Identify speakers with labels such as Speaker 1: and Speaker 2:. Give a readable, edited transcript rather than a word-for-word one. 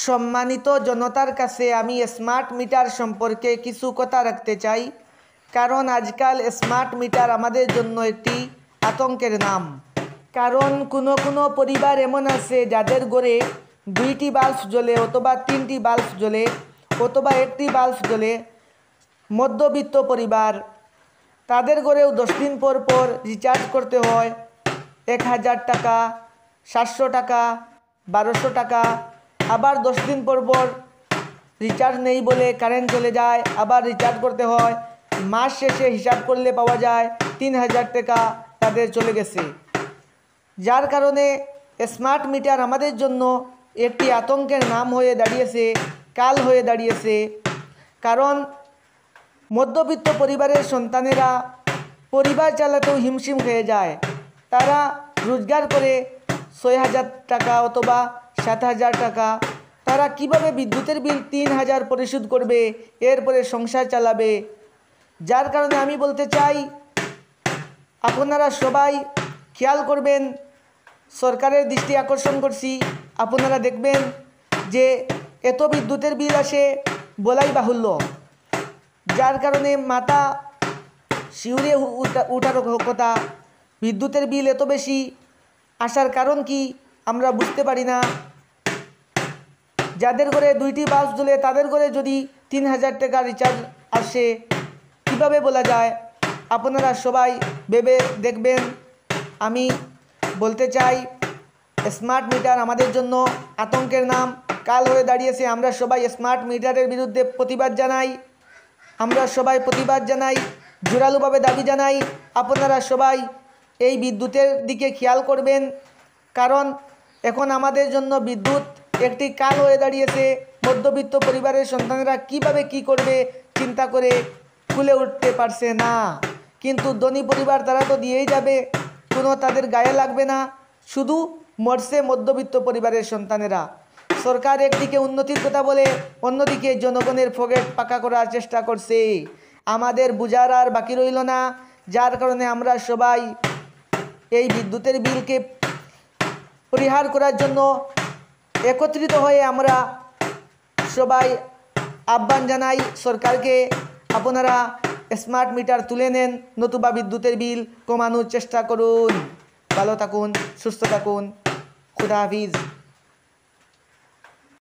Speaker 1: সম্মানিত জনতার কাছে আমি স্মার্ট মিটার সম্পর্কে কিছু কথা রাখতে চাই, কারণ আজকাল স্মার্ট মিটার আমাদের জন্য একটি আতঙ্কের নাম। কারণ কোনো পরিবার এমন আছে যাদের ঘরে 2টি বাল্ব জ্বলে অথবা 3টি বাল্ব জ্বলে অথবা 1টি বাল্ব জ্বলে। মধ্যবিত্ত পরিবার, তাদের ঘরেও 10 দিন পর পর রিচার্জ করতে হয় 1000 টাকা, 700 টাকা, 1200 টাকা। আবার 10 দিন পর পর রিচার্জ নেই বলে কারেন্ট চলে যায়, আবার রিচার্জ করতে হয়। মাস শেষে হিসাব করলে পাওয়া যায় 3000 টাকা তাদের চলে গেছে। যার কারণে স্মার্ট মিটার আমাদের জন্য একটি আতঙ্কের নাম হয়ে দাঁড়িয়েছে, কাল হয়ে দাঁড়িয়েছে। কারণ মধ্যবিত্ত পরিবারের সন্তানেরা পরিবার চালাতেও হিমশিম খেয়ে যায়। তারা রোজগার করে 6000 টাকা অথবা 7000 টাকা। তারা কিভাবে বিদ্যুতের বিল 3000 পরিশোধ করবে, এরপরে সংসার চালাবে? যার কারণে আমি বলতে চাই, আপনারা সবাই খেয়াল করবেন। সরকারের দৃষ্টি আকর্ষণ করছি, আপনারা দেখবেন যে এত বিদ্যুতের বিল আসে বলাই বাহুল্য। যার কারণে মাথা শিউরে উঠার কথা। বিদ্যুতের বিল এত বেশি আসার কারণ কি আমরা বুঝতে পারি না। যাদের ঘরে 2টি বাল্ব জ্বলে তাদের ঘরে যদি 3000 টাকা রিচার্জ আসে, কীভাবে বলা যায়? আপনারা সবাই ভেবে দেখবেন। আমি বলতে চাই, স্মার্ট মিটার আমাদের জন্য আতঙ্কের নাম, কাল হয়ে দাঁড়িয়েছে। আমরা সবাই স্মার্ট মিটারের বিরুদ্ধে প্রতিবাদ জানাই। আমরা সবাই প্রতিবাদ জানাই, জোরালোভাবে দাবি জানাই। আপনারা সবাই এই বিদ্যুতের দিকে খেয়াল করবেন, কারণ এখন আমাদের জন্য বিদ্যুৎ একটি কাল হয়ে দাঁড়িয়েছে। মধ্যবিত্ত পরিবারের সন্তানেরা কিভাবে কি করবে চিন্তা করে খুলে উঠতে পারছে না। কিন্তু ধনী পরিবার তারা তো দিয়েই যাবে, কোনো তাদের গায়ে লাগবে না। শুধু মরছে মধ্যবিত্ত পরিবারের সন্তানেরা। সরকার একদিকে উন্নতির কথা বলে, অন্যদিকে জনগণের পকেট পাকা করার চেষ্টা করছে। আমাদের বুঝার আর বাকি রইল না। যার কারণে আমরা সবাই এই বিদ্যুতের বিলকে পরিহার করার জন্য একত্রিত হয়ে আমরা সবাই আহ্বান জানাই সরকারকে, আপনারা স্মার্ট মিটার তুলে নেন, নতুবা বিদ্যুতের বিল কমানোর চেষ্টা করুন। ভালো থাকুন, সুস্থ থাকুন। খুদা হাফিজ।